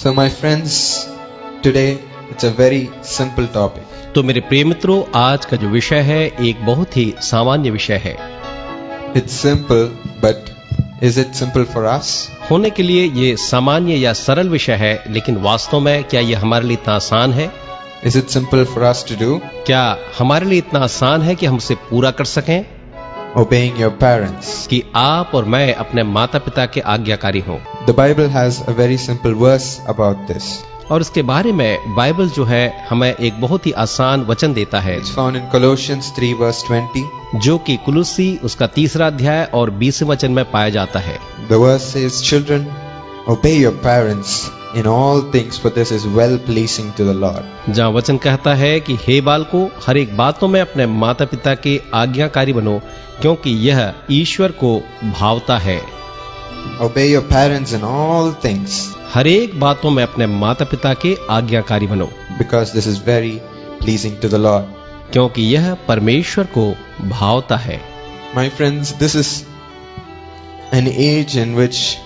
So my friends, today it's a very simple topic. तो मेरे प्रिय मित्रों, आज का जो विषय है एक बहुत ही सामान्य विषय है। It's simple, but is it simple for us? होने के लिए ये सामान्य या सरल विषय है, लेकिन वास्तव में क्या ये हमारे लिए इतना आसान है? Is it simple for us to do? क्या हमारे लिए इतना आसान है कि हम उसे पूरा कर सकें? Obeying your parents. कि आप और मैं अपने माता पिता के आज्ञाकारी हों। The Bible has a very simple verse about this. और इसके बारे में बाइबल जो है हमें एक बहुत ही आसान वचन देता है, It's found in Colossians 3 verse 20. जो कि कुलुस्सी उसका 3 अध्याय और 20 वचन में पाया जाता है। The verse says, "Children, obey your parents in all things, for this is well pleasing to the Lord." जहाँ वचन कहता है कि हे बालकों, हर एक बातों में अपने माता पिता के आज्ञाकारी बनो, क्योंकि यह ईश्वर को भावता है। Obey your parents in all things, हर एक बातों में अपने माता पिता के आज्ञाकारी बनो, because this is very pleasing to the Lord. क्योंकि यह परमेश्वर को भावता है। My friends, this is an age in which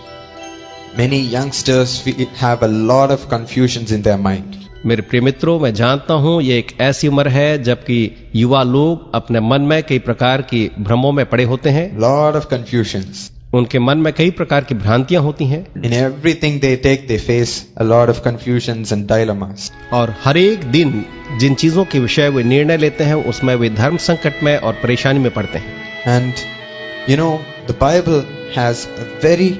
many youngsters have a lot of confusions in their mind. मेरे प्रिय मित्रों, मैं जानता हूं ये एक ऐसी उम्र है जबकि युवा लोग अपने मन में कई प्रकार की भ्रमों में पड़े होते हैं। Lot of confusions. उनके मन में कई प्रकार की भ्रांतियां होती हैं। In everything they take, they face a lot of confusions and dilemmas. और हर एक दिन जिन चीजों के विषय वे निर्णय लेते हैं, उसमें वे धर्म संकट में और परेशानी में पड़ते हैं। And you know, the Bible has a very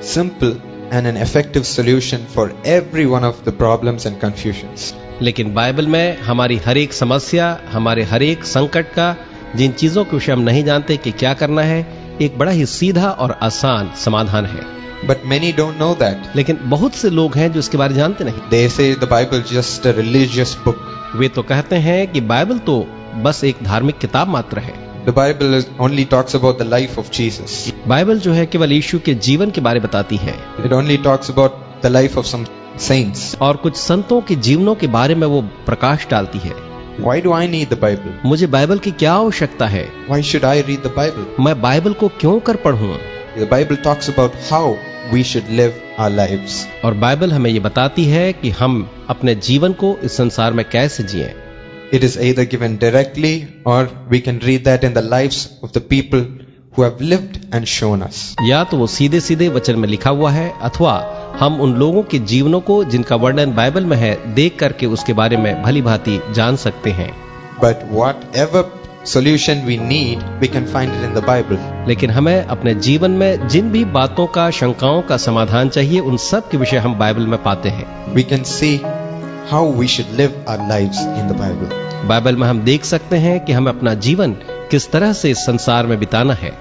simple and an effective solution for every one of the problems and confusions. लेकिन बाइबल में हमारी हर एक समस्या, हमारे हर एक संकट का, जिन चीजों के विषय हम नहीं जानते कि क्या करना है, एक बड़ा ही सीधा और आसान समाधान है। But many don't know that. लेकिन बहुत से लोग हैं जो इसके बारे में जानते नहीं। They say the Bible is just a religious book. वे तो कहते हैं कि बाइबल तो बस एक धार्मिक किताब मात्र है। The Bible only talks about the life of Jesus. Bible जो है केवल यीशु के जीवन के बारे में बताती है। It only talks about the life of some saints. और कुछ संतों के जीवनों के बारे में वो प्रकाश डालती है। Why do I need the Bible? मुझे बाइबल की क्या आवश्यकता है? Why should I read the Bible? मैं बाइबल को क्यों कर पढ़ूं? The Bible talks about how we should live our lives. और बाइबल हमें ये बताती है कि हम अपने जीवन को इस संसार में कैसे जिएं। It is either given directly, or we can read that in the lives of the people who have lived and shown us. या तो वो सीधे सीधे वचन में लिखा हुआ है, अथवा हम उन लोगों के जीवनों को जिनका वर्णन बाइबल में है देख करके उसके बारे में भली भांति जान सकते हैं। But whatever solution we need, we can find it in the Bible. लेकिन हमें अपने जीवन में जिन भी बातों का, शंकाओं का समाधान चाहिए, उन सब के विषय हम बाइबल में पाते हैं। We can see how we should live our lives in the Bible. Bible में हम देख सकते हैं कि हमें अपना जीवन किस तरह से इस संसार में बिताना है।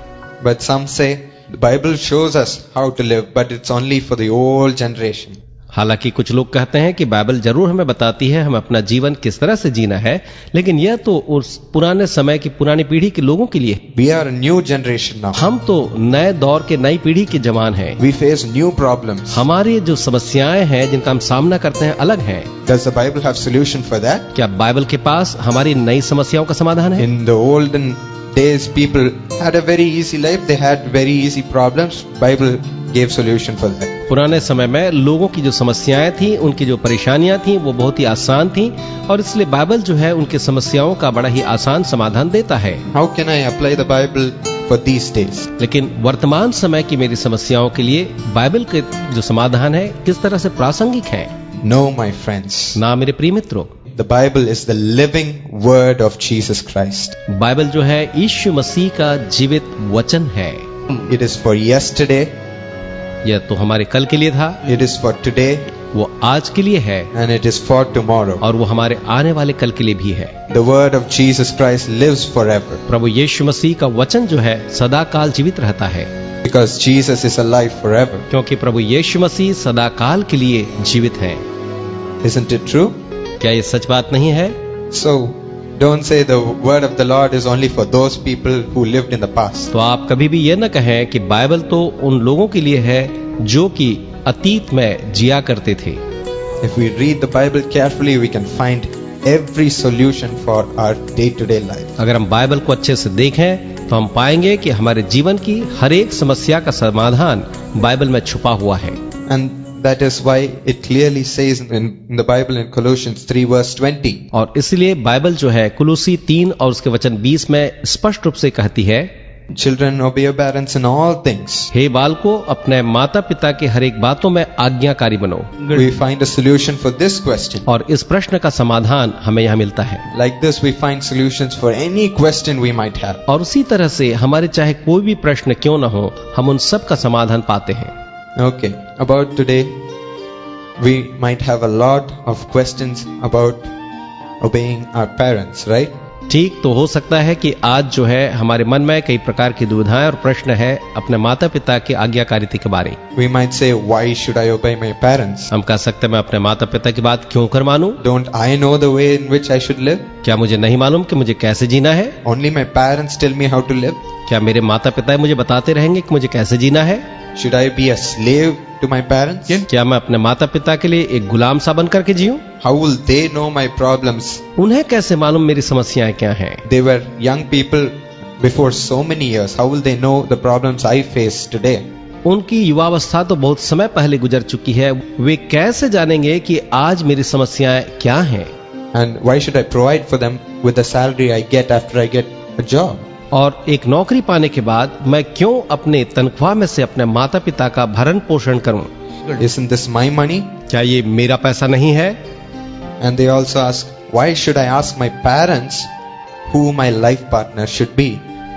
But some say the Bible shows us how to live, but it's only for the old generation. हालांकि कुछ लोग कहते हैं कि बाइबल जरूर हमें बताती है हम अपना जीवन किस तरह से जीना है, लेकिन यह तो उस पुराने समय की, पुरानी पीढ़ी के लोगों के लिए। We are a new generation now. हम तो नए दौर के, नई पीढ़ी के जवान हैं। We face new problems. हमारी जो समस्याएं हैं जिनका हम सामना करते हैं अलग हैं। Does the Bible have solution for that? क्या बाइबल के पास हमारी नई समस्याओं का समाधान है? In the olden days, people had a very easy life. They had very easy problems. Bible gave solution for that. पुराने समय में लोगों की जो समस्याएं थी, उनकी जो परेशानियां थी, वो बहुत ही आसान थी, और इसलिए बाइबल जो है उनकी समस्याओं का बड़ा ही आसान समाधान देता है। How can I apply the Bible for these days? लेकिन वर्तमान समय की मेरी समस्याओं के लिए बाइबल के जो समाधान है किस तरह से प्रासंगिक है? No, my friends. ना मेरे प्रिय मित्रों, The Bible is the living word of Jesus Christ. Bible जो है यीशु मसीह का जीवित वचन है। It is for yesterday. यह तो हमारे कल के लिए था, It is for today, वो आज के लिए है, and it is for tomorrow. और वो हमारे आने वाले कल के लिए भी है। The word of Jesus Christ lives forever, प्रभु यीशु मसीह का वचन जो है सदा काल जीवित रहता है, because Jesus is alive forever. क्योंकि प्रभु यीशु मसीह सदा काल के लिए जीवित है। Isn't it true? क्या ये सच बात नहीं है? So, don't say the word of the Lord is only for those people who lived in the past. तो आप कभी भी ये न कहें कि बाइबल तो उन लोगों के लिए है जो कि अतीत में जिया करते थे। If we read the Bible carefully, we can find every solution for our day-to-day life. अगर हम बाइबल को अच्छे से देखें तो हम पाएंगे कि हमारे जीवन की हर एक समस्या का समाधान बाइबल में छुपा हुआ है। And that is why it clearly says in the Bible in Colossians 3 verse 20. और इसलिए बाइबल जो है कुलूसी 3 और उसके वचन 20 में स्पष्ट रूप से कहती है, Children, obey your parents in all things. हे बालकों, अपने माता पिता के हर एक बातों में आज्ञाकारी बनो। We find a solution for this question. और इस प्रश्न का समाधान हमें यहाँ मिलता है। Like this, we find solutions for any question we might have. और उसी तरह से हमारे चाहे कोई भी प्रश्न क्यों न हो, हम उन सब का समाधान पाते हैं। Okay, about today, we might have a lot of questions about obeying our parents, right? ठीक, तो हो सकता है कि आज जो है हमारे मन में कई प्रकार की दुविधाएं और प्रश्न है अपने माता पिता की आज्ञाकारिता के बारे। We might say, why should I obey my parents? हम कह सकते हैं मैं अपने माता पिता की बात क्यों कर मानूं? Don't I know the way in which I should live? क्या मुझे नहीं मालूम कि मुझे कैसे जीना है? Only my parents tell me how to live. क्या मेरे माता पिता मुझे बताते रहेंगे कि मुझे कैसे जीना है? Should I be a slave to my parents? क्या मैं अपने माता पिता के लिए एक गुलाम सा बन करके जीऊं? How will they know my problems? उन्हें कैसे मालूम मेरी समस्याएं क्या हैं? They were young people before so many years. How will they know the problems I face today? उनकी युवावस्था तो बहुत समय पहले गुजर चुकी है, वे कैसे जानेंगे कि आज मेरी समस्याएं क्या हैं? And why should I provide for them with the salary I get after I get a job? और एक नौकरी पाने के बाद मैं क्यों अपने तनख्वाह में से अपने माता पिता का भरण पोषण करूं? Isn't this my money? क्या ये मेरा पैसा नहीं है? And they also ask, why should I ask my parents who my life partner should be?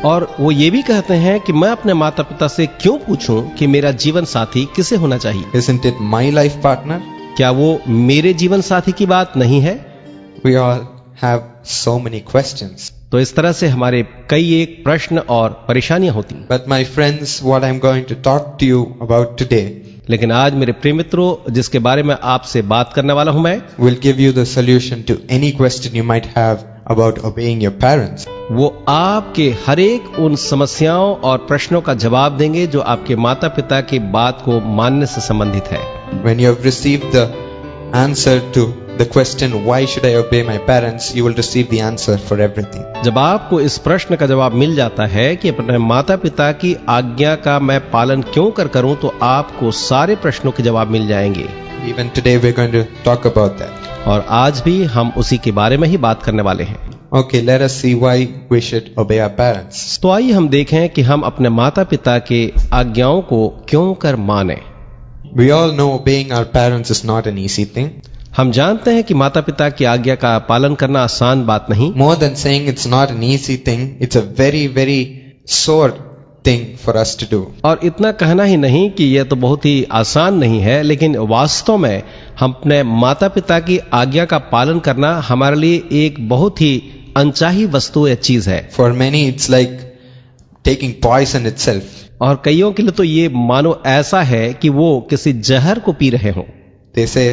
और वो ये भी कहते हैं कि मैं अपने माता पिता से क्यों पूछूं कि मेरा जीवन साथी किसे होना चाहिए? Isn't it my life partner? क्या वो मेरे जीवन साथी की बात नहीं है? We all have so many questions. तो इस तरह से हमारे कई एक प्रश्न और परेशानियां होती हैं। But my friends, what I'm going to talk to you about today लेकिन आज मेरे प्रिय मित्रों, जिसके बारे में आपसे बात करने वाला हूं मैं, will give you the solution to any question you might have about obeying your parents. वो आपके हर एक उन समस्याओं और प्रश्नों का जवाब देंगे जो आपके माता पिता की बात को मानने से संबंधित है। When you have received the answer to the question, why should I obey my parents, you will receive the answer for everything. जब आपको इस प्रश्न का जवाब मिल जाता है कि अपने माता पिता की आज्ञा का मैं पालन क्यों करूं, तो आपको सारे प्रश्नों के जवाब मिल जाएंगे। Even today we're going to talk about that. और आज भी हम उसी के बारे में ही बात करने वाले हैं। Okay, let us see why we should obey our parents. तो आइए हम देखें कि हम अपने माता पिता के आज्ञाओं को क्यों कर माने। We all know obeying our parents is not an easy thing. हम जानते हैं कि माता पिता की आज्ञा का पालन करना आसान बात नहीं। More than saying it's not an easy thing, it's a very, very sore thing for us to do. और इतना कहना ही नहीं कि यह तो बहुत ही आसान नहीं है, लेकिन वास्तव में हम अपने माता पिता की आज्ञा का पालन करना हमारे लिए एक बहुत ही अनचाही वस्तु या चीज है। For many, it's like taking poison itself. और कईयों के लिए तो ये मानो ऐसा है कि वो किसी जहर को पी रहे हों। They say,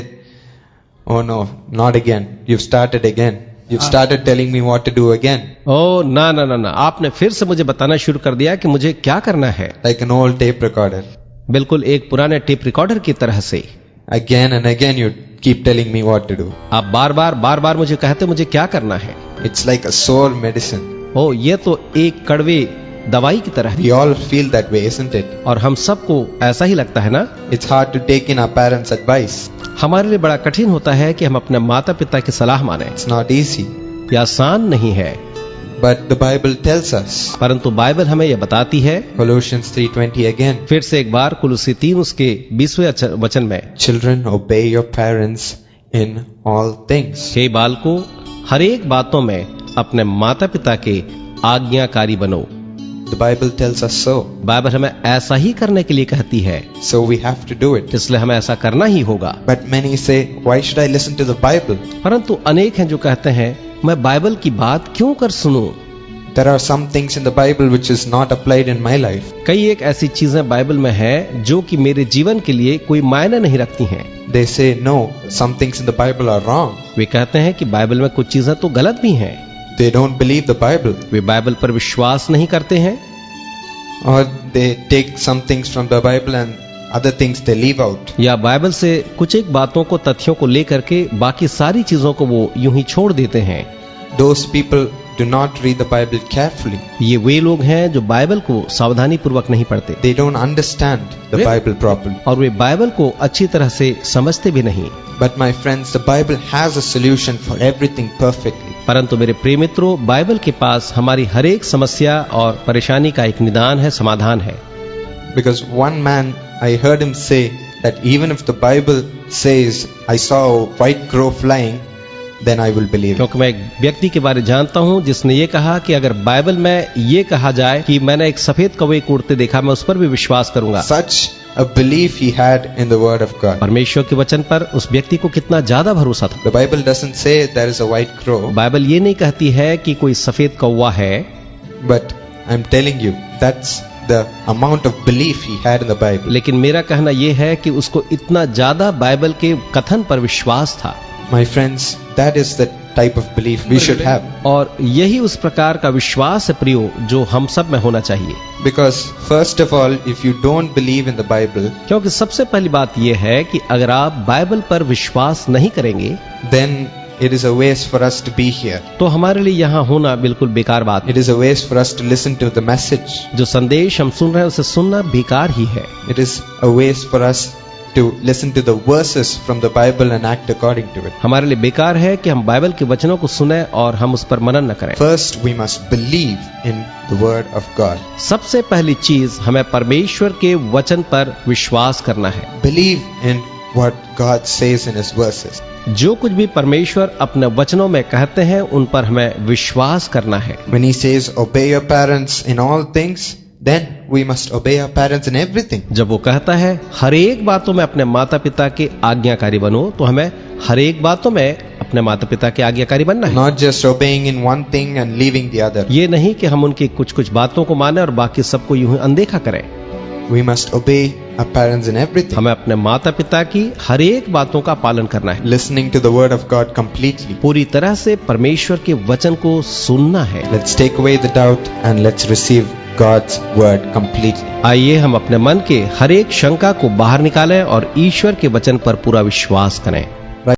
oh no, not again. You've started again. You've started telling me what to do again. ओ ना ना ना ना, आपने फिर से मुझे बताना शुरू कर दिया कि मुझे क्या करना है। Like an old tape recorder. बिल्कुल एक पुराने टेप रिकॉर्डर की तरह से। Again and again you keep telling me what to do. आप बार बार मुझे कहते मुझे क्या करना है। It's like a sore medicine. ओ ये तो एक कड़वे दवाई की तरह है। We all feel that way, isn't it? और हम सबको ऐसा ही लगता है ना। It's hard to take in our parents' advice. हमारे लिए बड़ा कठिन होता है कि हम अपने माता पिता की सलाह माने। It's not easy. यह आसान नहीं है। But the Bible tells us. परंतु बाइबल हमें यह बताती है, Colossians 3:20 again. फिर से एक बार कुलुसी 3 उसके 20वें वचन में, Children, obey your parents in all things. हे बालकों, हर एक बातों में अपने माता पिता के आज्ञाकारी बनो। The Bible tells us so. Bible हमें ऐसा ही करने के लिए कहती है, So we have to do it. इसलिए हमें ऐसा करना ही होगा। But many say, why should I listen to the Bible? परंतु अनेक हैं जो कहते हैं, मैं बाइबल की बात क्यों कर सुनूं? There are some things in the Bible which is not applied in my life. कई एक ऐसी चीजें बाइबल में है जो कि मेरे जीवन के लिए कोई मायने नहीं रखती हैं। They say, no, some things in the Bible are wrong. वे कहते हैं कि बाइबल में कुछ चीजें तो गलत भी हैं। They don't believe the Bible. Way Bible पर विश्वास नहीं करते हैं। Or they take some things from the Bible and other things they leave out. या बाइबल से कुछ एक बातों को, तथ्यों को लेकर के बाकी सारी चीजों को वो यूं ही छोड़ देते हैं। Those people do not read the Bible carefully. ये वे लोग हैं जो बाइबल को सावधानी पूर्वक नहीं पढ़ते They don't understand the Really? Bible properly. और वे बाइबल को अच्छी तरह से समझते भी नहीं। But my friends, the Bible has a solution for everything perfectly. परंतु मेरे प्रिय मित्रों, बाइबल के पास हमारी हर एक समस्या और परेशानी का एक निदान है, समाधान है। Because one man, I heard him say that even if the Bible says, I saw a white crow flying, then I will believe it. क्योंकि मैं एक व्यक्ति के बारे जानता हूं जिसने ये कहा कि अगर बाइबल में ये कहा जाए कि मैंने एक सफेद कौवे को उड़ते देखा, मैं उस पर भी विश्वास करूंगा। Such a belief he had in the word of God. परमेश्वर के वचन पर उस व्यक्ति को कितना ज्यादा भरोसा था। The Bible doesn't say there is a white crow, Bible ये नहीं कहती है कि कोई सफेद कौवा है, but I'm telling you, that's the amount of belief he had in the Bible. लेकिन मेरा कहना यह है कि उसको इतना ज्यादा बाइबल के कथन पर विश्वास था। My friends, that is the type of belief we should have. और यही उस प्रकार का विश्वास है प्रियो जो हम सब में होना चाहिए। Because first of all, if you don't believe in the Bible, क्योंकि सबसे पहली बात यह है कि अगर आप बाइबल पर विश्वास नहीं करेंगे, then it is a waste for us to be here. तो हमारे लिए यहाँ होना बिल्कुल बेकार बात है। It is a waste for us to listen to the message. जो संदेश हम सुन रहे हैं उसे सुनना बेकार ही है। It is a waste for us to listen to the verses from the Bible and act according to it. हमारे लिए बेकार है कि हम बाइबल के वचनों को सुने और हम उस पर मनन न करें। First, we must believe in the word of God. सबसे पहली चीज हमें परमेश्वर के वचन पर विश्वास करना है। Believe in what God says in His verses. जो कुछ भी परमेश्वर अपने वचनों में कहते हैं उन पर हमें विश्वास करना है। When He says, obey your parents in all things, then we must obey our parents in everything. जब वो कहता है हर एक बातों में अपने माता पिता के आज्ञाकारी बनो, तो हमें हर एक बातों में अपने माता पिता के आज्ञाकारी बनना है। Not just obeying in one thing and leaving the other. ये नहीं कि हम उनकी कुछ कुछ बातों को माने और बाकी सबको यूं ही अनदेखा करें। We must obey our parents in everything. हमें अपने माता पिता की हर एक बातों का पालन करना है। Listening to the word of God completely. पूरी तरह से परमेश्वर के वचन को सुनना है। Let's take away the doubt and let's receive God's word completely. आइए हम अपने मन के हर एक शंका को बाहर निकालें और ईश्वर के वचन पर पूरा विश्वास करें।